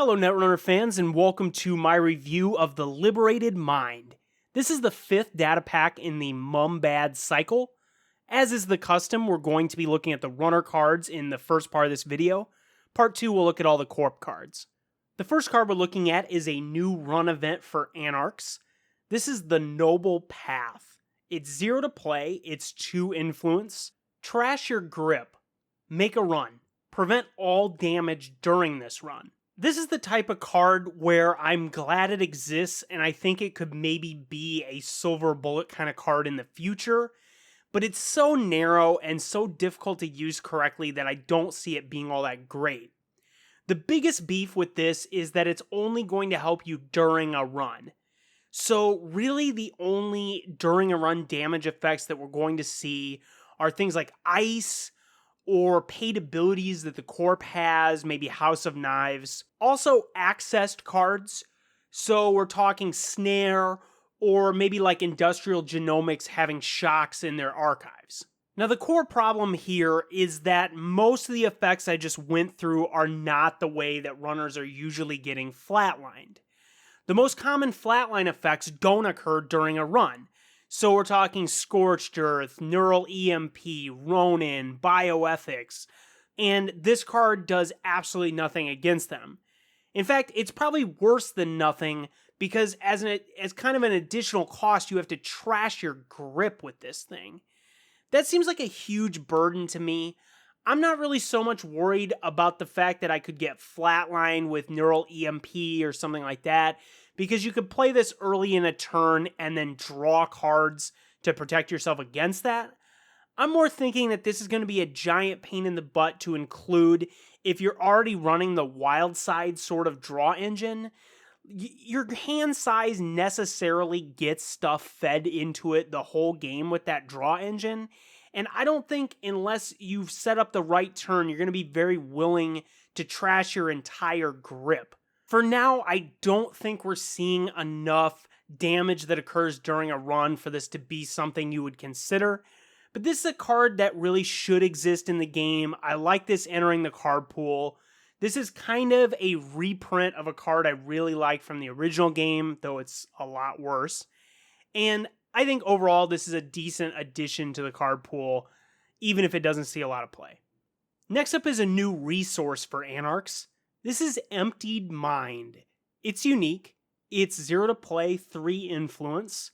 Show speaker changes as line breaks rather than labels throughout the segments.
Hello Netrunner fans and welcome to my review of the Liberated Mind. This is the 5th data pack in the Mumbad cycle. As is the custom, we're going to be looking at the runner cards in the first part of this video. Part 2, we'll look at all the Corp cards. The first card we're looking at is a new run event for Anarchs. This is the Noble Path. It's 0 to play, it's 2 influence. Trash your grip. Make a run. Prevent all damage during this run. This is the type of card where I'm glad it exists, and I think it could maybe be a silver bullet kind of card in the future, but it's so narrow and so difficult to use correctly that I don't see it being all that great. The biggest beef with this is that it's only going to help you during a run. So really the only during a run damage effects that we're going to see are things like ice, or paid abilities that the Corp has, maybe House of Knives. Also accessed cards, so we're talking Snare, or maybe like Industrial Genomics having shocks in their archives. Now the core problem here is that most of the effects I just went through are not the way that runners are usually getting flatlined. The most common flatline effects don't occur during a run. So we're talking Scorched Earth, Neural EMP, Ronin, Bioethics, and this card does absolutely nothing against them. In fact, it's probably worse than nothing because as kind of an additional cost, you have to trash your grip with this thing. That seems like a huge burden to me. I'm not really so much worried about the fact that I could get flatline with Neural EMP or something like that, because you could play this early in a turn and then draw cards to protect yourself against that. I'm more thinking that this is going to be a giant pain in the butt to include if you're already running the wild side sort of draw engine. Your hand size necessarily gets stuff fed into it the whole game with that draw engine. And I don't think unless you've set up the right turn, you're going to be very willing to trash your entire grip. For now, I don't think we're seeing enough damage that occurs during a run for this to be something you would consider. But this is a card that really should exist in the game. I like this entering the card pool. This is kind of a reprint of a card I really like from the original game, though it's a lot worse. And I think overall this is a decent addition to the card pool, even if it doesn't see a lot of play. Next up is a new resource for Anarchs. This is Emptied Mind. It's unique. It's 0 to play, 3 influence.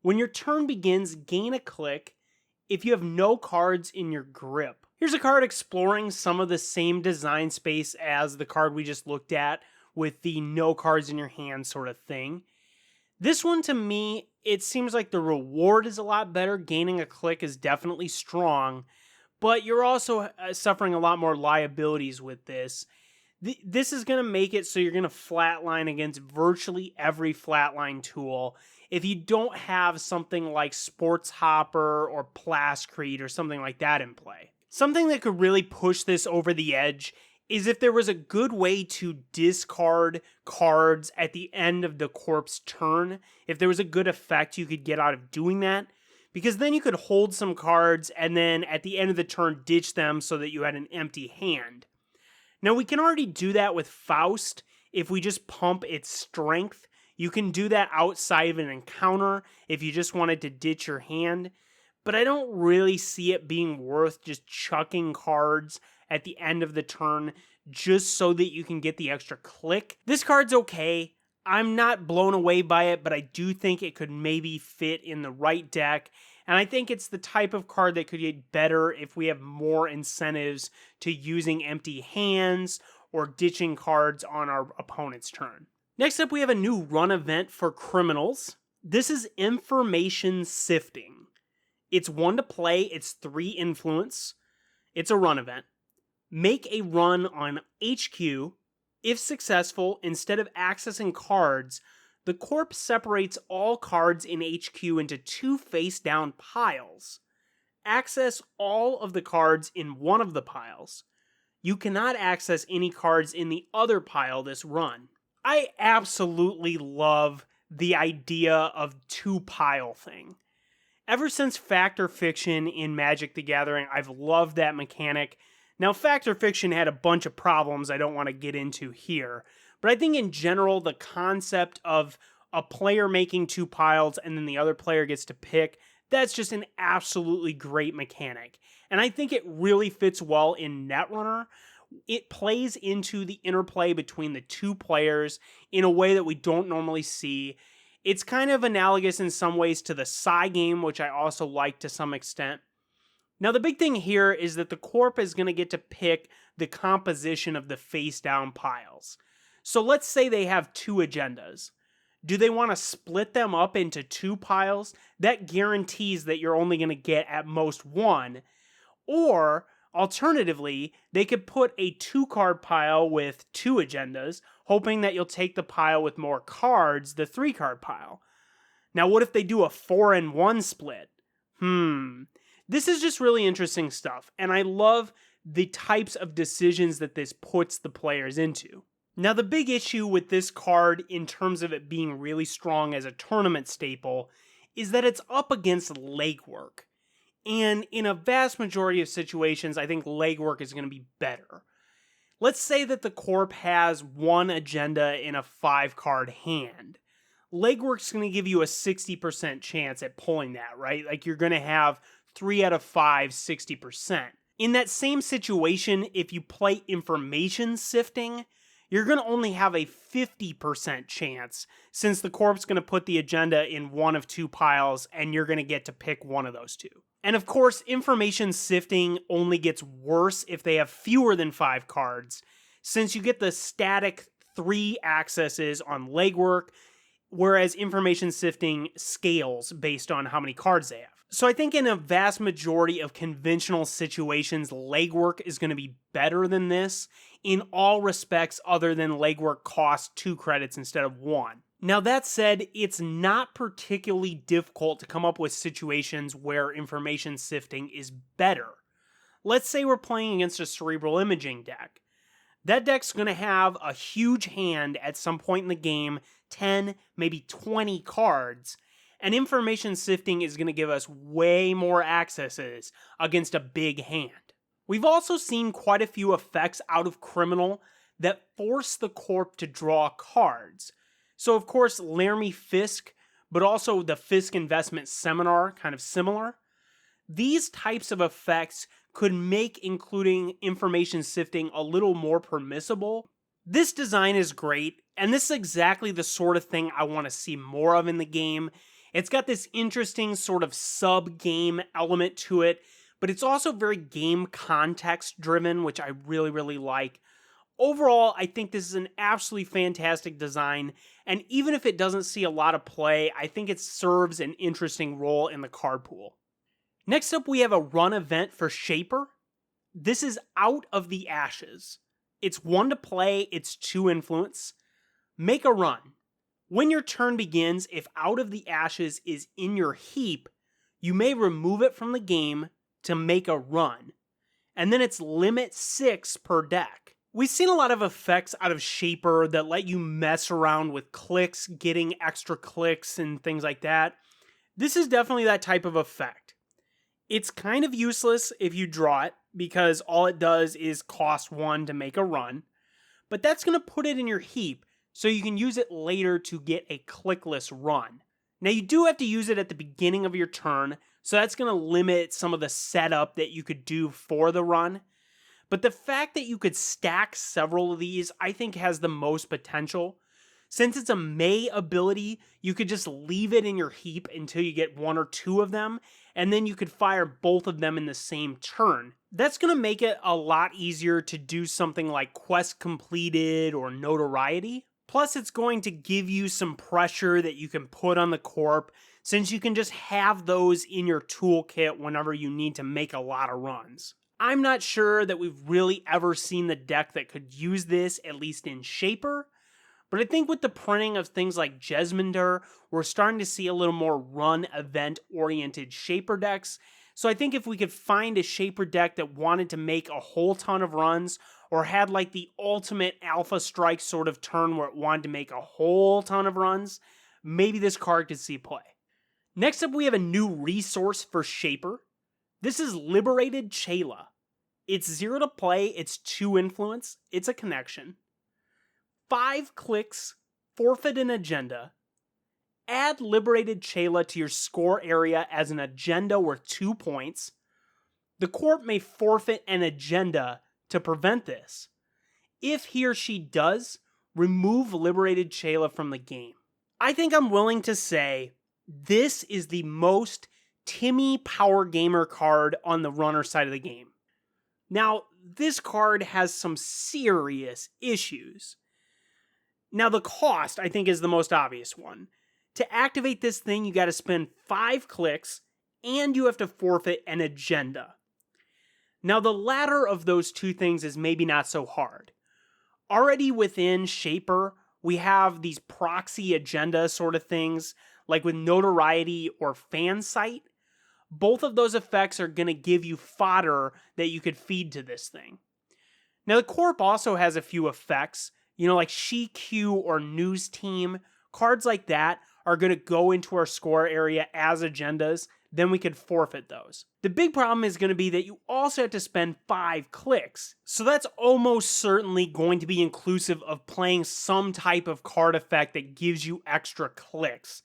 When your turn begins, gain a click if you have no cards in your grip. Here's a card exploring some of the same design space as the card we just looked at with the no cards in your hand sort of thing. This one to me, it seems like the reward is a lot better. Gaining a click is definitely strong, but you're also suffering a lot more liabilities with this. This is going to make it so you're going to flatline against virtually every flatline tool if you don't have something like Sports Hopper or Plascrete or something like that in play. Something that could really push this over the edge is if there was a good way to discard cards at the end of the Corp's turn. If there was a good effect you could get out of doing that, because then you could hold some cards and then at the end of the turn ditch them so that you had an empty hand. Now, we can already do that with Faust if we just pump its strength. You can do that outside of an encounter if you just wanted to ditch your hand. But I don't really see it being worth just chucking cards at the end of the turn just so that you can get the extra click. This card's okay. I'm not blown away by it, but I do think it could maybe fit in the right deck. And I think it's the type of card that could get better if we have more incentives to using empty hands or ditching cards on our opponent's turn. Next up, we have a new run event for criminals. This is Information Sifting. It's 1 to play, it's 3 influence. It's a run event. Make a run on HQ. If successful, instead of accessing cards, the Corp separates all cards in HQ into 2 face-down piles. Access all of the cards in one of the piles. You cannot access any cards in the other pile this run. I absolutely love the idea of 2-pile thing. Ever since Fact or Fiction in Magic the Gathering, I've loved that mechanic. Now, Fact or Fiction had a bunch of problems I don't want to get into here, But I think in general, the concept of a player making 2 piles and then the other player gets to pick, that's just an absolutely great mechanic. And I think it really fits well in Netrunner. It plays into the interplay between the 2 players in a way that we don't normally see. It's kind of analogous in some ways to the Psy game, which I also like to some extent. Now, the big thing here is that the Corp is going to get to pick the composition of the face down piles. So let's say they have 2 agendas. Do they want to split them up into 2 piles? That guarantees that you're only going to get at most 1. Or, alternatively, they could put a 2-card pile with 2 agendas, hoping that you'll take the pile with more cards, the 3-card pile. Now, what if they do a 4-and-1 split? This is just really interesting stuff, and I love the types of decisions that this puts the players into. Now, the big issue with this card, in terms of it being really strong as a tournament staple, is that it's up against legwork. And in a vast majority of situations, I think legwork is going to be better. Let's say that the Corp has 1 agenda in a 5-card hand. Legwork's going to give you a 60% chance at pulling that, right? Like you're going to have 3 out of 5, 60%. In that same situation, if you play information sifting, you're going to only have a 50% chance, since the Corp's going to put the agenda in 1 of 2 piles and you're going to get to pick one of those 2. And of course, information sifting only gets worse if they have fewer than 5 cards, since you get the static 3 accesses on legwork, whereas information sifting scales based on how many cards they have. So I think in a vast majority of conventional situations, legwork is going to be better than this in all respects, other than legwork costs 2 credits instead of 1. Now that said, it's not particularly difficult to come up with situations where information sifting is better. Let's say we're playing against a cerebral imaging deck. That deck's going to have a huge hand at some point in the game, 10, maybe 20 cards, and information sifting is going to give us way more accesses against a big hand. We've also seen quite a few effects out of Criminal that force the Corp to draw cards. So of course, Laramie Fisk, but also the Fisk Investment Seminar, kind of similar. These types of effects could make including information sifting a little more permissible. This design is great, and this is exactly the sort of thing I want to see more of in the game. It's got this interesting sort of sub-game element to it, but it's also very game context driven, which I really, really like. Overall, I think this is an absolutely fantastic design, and even if it doesn't see a lot of play, I think it serves an interesting role in the card pool. Next up, we have a run event for Shaper. This is Out of the Ashes. It's 1 to play, it's 2 influence. Make a run. When your turn begins, if Out of the Ashes is in your heap, you may remove it from the game to make a run. And then it's limit 6 per deck. We've seen a lot of effects out of Shaper that let you mess around with clicks, getting extra clicks and things like that. This is definitely that type of effect. It's kind of useless if you draw it, because all it does is cost 1 to make a run. But that's going to put it in your heap, so you can use it later to get a clickless run. Now you do have to use it at the beginning of your turn, so that's going to limit some of the setup that you could do for the run. But the fact that you could stack several of these, I think, has the most potential. Since it's a May ability, you could just leave it in your heap until you get 1 or 2 of them, and then you could fire both of them in the same turn. That's going to make it a lot easier to do something like quest completed or notoriety. Plus, it's going to give you some pressure that you can put on the Corp, since you can just have those in your toolkit whenever you need to make a lot of runs. I'm not sure that we've really ever seen the deck that could use this, at least in Shaper, but I think with the printing of things like Jesminder, we're starting to see a little more run event-oriented Shaper decks. So I think if we could find a Shaper deck that wanted to make a whole ton of runs, or had like the ultimate Alpha Strike sort of turn where it wanted to make a whole ton of runs, maybe this card could see play. Next up, we have a new resource for Shaper. This is Liberated Shayla. It's 0 to play, it's 2 influence, it's a connection. 5 clicks, forfeit an agenda, add Liberated Shayla to your score area as an agenda worth 2 points. The Corp may forfeit an agenda to prevent this. If he or she does, remove Liberated Shayla from the game. I think I'm willing to say this is the most Timmy Power Gamer card on the runner side of the game. Now, this card has some serious issues. Now, the cost, I think, is the most obvious one. To activate this thing, you got to spend 5 clicks, and you have to forfeit an agenda. Now, the latter of those two things is maybe not so hard. Already within Shaper, we have these proxy agenda sort of things, like with Notoriety or Fan Site. Both of those effects are going to give you fodder that you could feed to this thing. Now, the Corp also has a few effects, like She-Q or News Team. Cards like that are going to go into our score area as agendas, then we could forfeit those. The big problem is going to be that you also have to spend 5 clicks. So that's almost certainly going to be inclusive of playing some type of card effect that gives you extra clicks.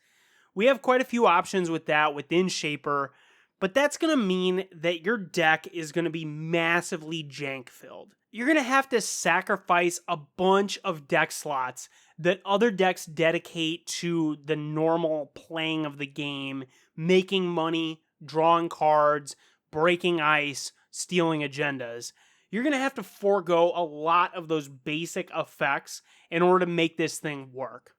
We have quite a few options with that within Shaper, but that's going to mean that your deck is going to be massively jank filled. You're going to have to sacrifice a bunch of deck slots that other decks dedicate to the normal playing of the game, making money, drawing cards, breaking ice, stealing agendas. You're going to have to forego a lot of those basic effects in order to make this thing work.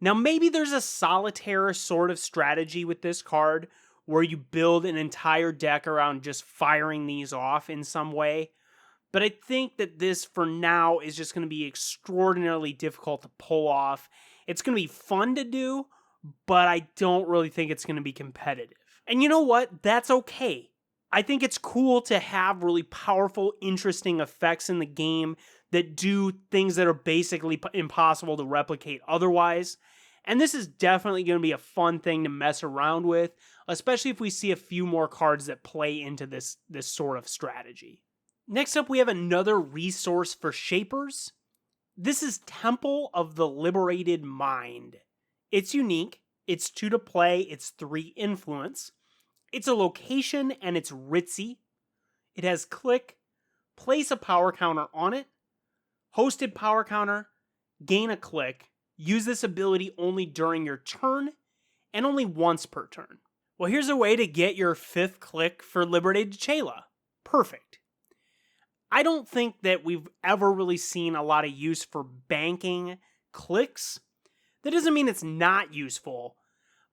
Now, maybe there's a solitaire sort of strategy with this card where you build an entire deck around just firing these off in some way. But I think that this, for now, is just going to be extraordinarily difficult to pull off. It's going to be fun to do, but I don't really think it's going to be competitive. And you know what? That's okay. I think it's cool to have really powerful, interesting effects in the game that do things that are basically impossible to replicate otherwise. And this is definitely going to be a fun thing to mess around with, especially if we see a few more cards that play into this sort of strategy. Next up, we have another resource for Shapers. This is Temple of the Liberated Mind. It's unique, it's 2 to play, it's 3 influence. It's a location and it's ritzy. It has click, place a power counter on it, hosted power counter, gain a click, use this ability only during your turn, and only once per turn. Well, here's a way to get your 5th click for Liberated Shayla. Perfect. I don't think that we've ever really seen a lot of use for banking clicks. That doesn't mean it's not useful,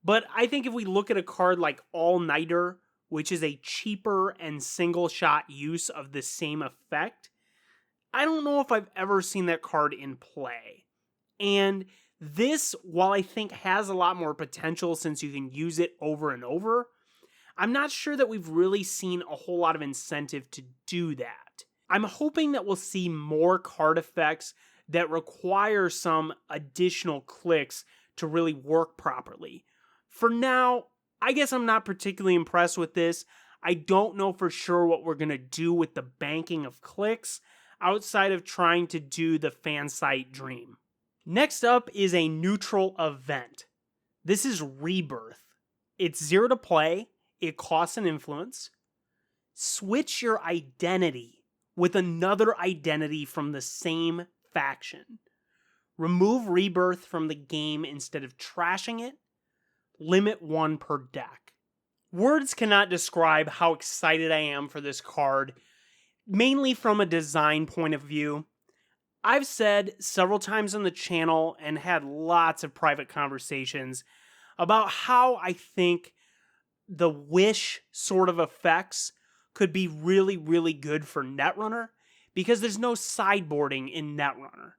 but I think if we look at a card like All Nighter, which is a cheaper and single shot use of the same effect, I don't know if I've ever seen that card in play. And this, while I think has a lot more potential since you can use it over and over, I'm not sure that we've really seen a whole lot of incentive to do that. I'm hoping that we'll see more card effects that require some additional clicks to really work properly. For now, I guess I'm not particularly impressed with this. I don't know for sure what we're going to do with the banking of clicks outside of trying to do the fan site dream. Next up is a neutral event. This is Rebirth. It's 0 to play. It costs an influence. Switch your identity with another identity from the same faction. Remove Rebirth from the game instead of trashing it. Limit 1 per deck. Words cannot describe how excited I am for this card, mainly from a design point of view. I've said several times on the channel and had lots of private conversations about how I think the wish sort of effects could be really, really good for Netrunner because there's no sideboarding in Netrunner.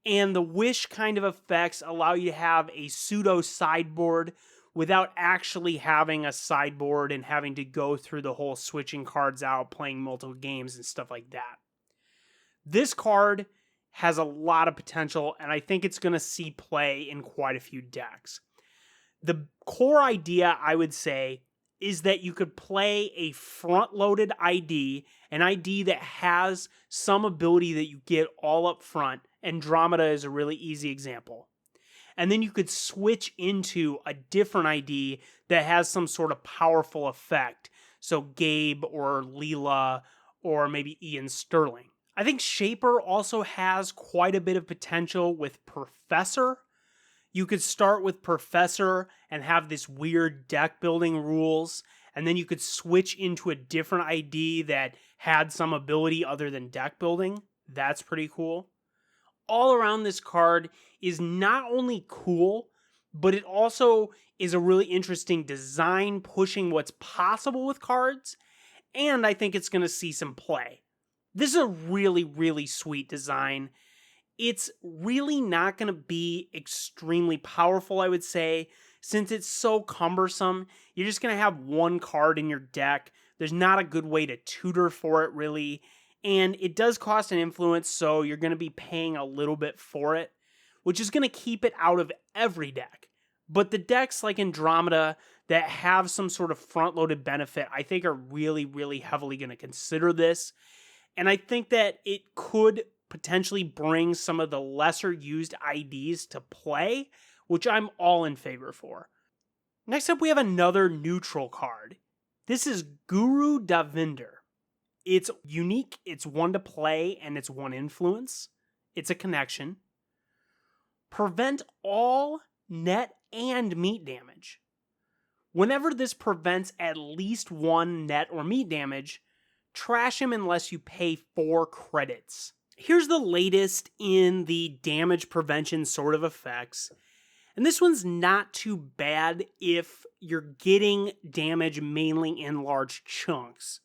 And the wish kind of effects allow you to have a pseudo sideboard without actually having a sideboard and having to go through the whole switching cards out, playing multiple games and stuff like that. This card has a lot of potential, and I think it's going to see play in quite a few decks. The core idea, I would say, is that you could play a front-loaded ID, an ID that has some ability that you get all up front Andromeda is a really easy example. And then you could switch into a different ID that has some sort of powerful effect. So Gabe or Leela or maybe Ian Sterling. I think Shaper also has quite a bit of potential with Professor. You could start with Professor and have this weird deck building rules, and then you could switch into a different ID that had some ability other than deck building. That's pretty cool. All around, this card is not only cool, but it also is a really interesting design, pushing what's possible with cards, and I think it's going to see some play. This is a really, really sweet design. It's really not going to be extremely powerful, I would say, since it's so cumbersome. You're just going to have one card in your deck. There's not a good way to tutor for it, really. And it does cost an influence, so you're going to be paying a little bit for it, which is going to keep it out of every deck. But the decks like Andromeda that have some sort of front-loaded benefit, I think are really, really heavily going to consider this. And I think that it could potentially bring some of the lesser used IDs to play, which I'm all in favor for. Next up, we have another neutral card. This is GuruDavinder. It's unique, it's one to play, and it's one influence. It's a connection. Prevent all net and meat damage. Whenever this prevents at least one net or meat damage, trash him unless you pay 4 credits. Here's the latest in the damage prevention sort of effects. And this one's not too bad if you're getting damage mainly in large chunks.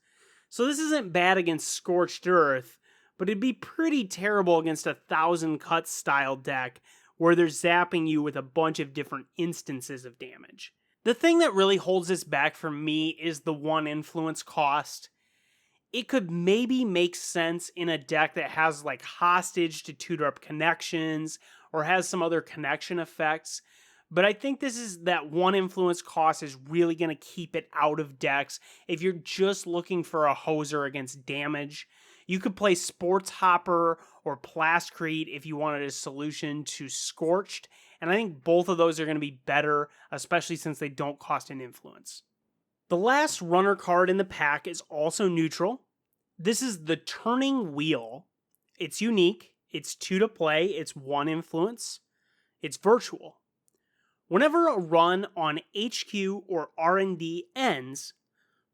So this isn't bad against Scorched Earth, but it'd be pretty terrible against a 1,000 Cuts style deck where they're zapping you with a bunch of different instances of damage. The thing that really holds this back for me is the 1 influence cost. It could maybe make sense in a deck that has like Hostage to tutor up connections or has some other connection effects. But I think that 1 influence cost is really going to keep it out of decks if you're just looking for a hoser against damage. You could play Sports Hopper or Plascrete if you wanted a solution to Scorched, and I think both of those are going to be better, especially since they don't cost an influence. The last runner card in the pack is also neutral. This is the Turning Wheel. It's unique, it's 2 to play, it's 1 influence, it's virtual. Whenever a run on HQ or R&D ends,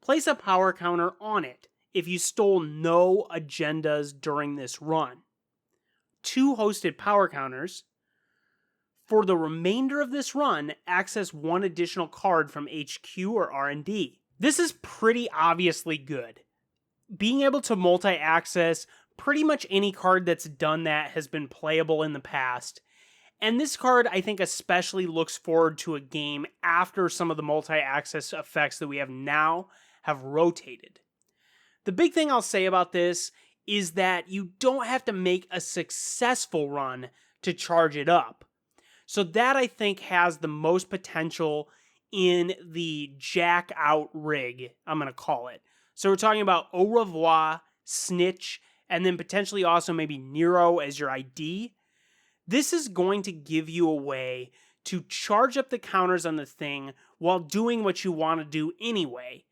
place a power counter on it if you stole no agendas during this run. 2 hosted power counters. For the remainder of this run, access 1 additional card from HQ or R&D. This is pretty obviously good. Being able to multi-access pretty much any card that's done that has been playable in the past. And this card, I think, especially looks forward to a game after some of the multi-access effects that we have now have rotated. The big thing I'll say about this is that you don't have to make a successful run to charge it up. So that, I think, has the most potential in the Jack Out rig, I'm going to call it. So we're talking about Au Revoir, Snitch, and then potentially also maybe Nero as your ID. This is going to give you a way to charge up the counters on the thing while doing what you want to do anyway.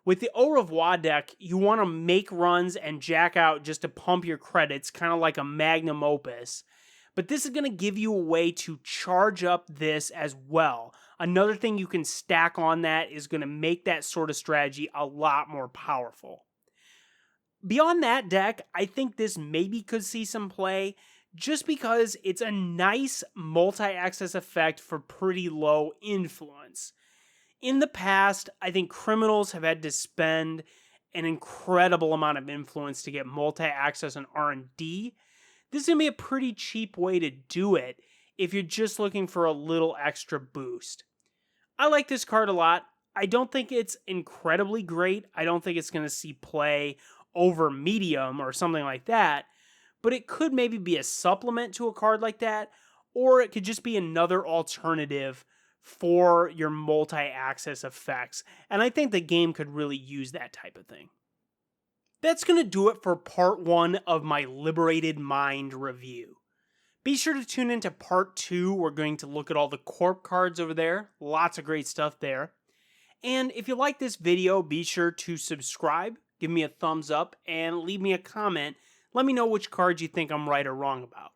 With the Au Revoir deck, you want to make runs and jack out just to pump your credits, kind of like a magnum opus. But this is going to give you a way to charge up this as well. Another thing you can stack on that is going to make that sort of strategy a lot more powerful. Beyond that deck, I think this maybe could see some play, just because it's a nice multi-access effect for pretty low influence. In the past, I think criminals have had to spend an incredible amount of influence to get multi-access on R&D. This is going to be a pretty cheap way to do it if you're just looking for a little extra boost. I like this card a lot. I don't think it's incredibly great. I don't think it's going to see play over medium or something like that. But it could maybe be a supplement to a card like that, or it could just be another alternative for your multi-access effects. And I think the game could really use that type of thing. That's going to do it for part 1 of my Liberated Mind review. Be sure to tune into part 2. We're going to look at all the Corp cards over there. Lots of great stuff there. And if you like this video, be sure to subscribe, give me a thumbs up, and leave me a comment. Let me know which cards you think I'm right or wrong about.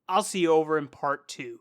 I'll see you over in part 2.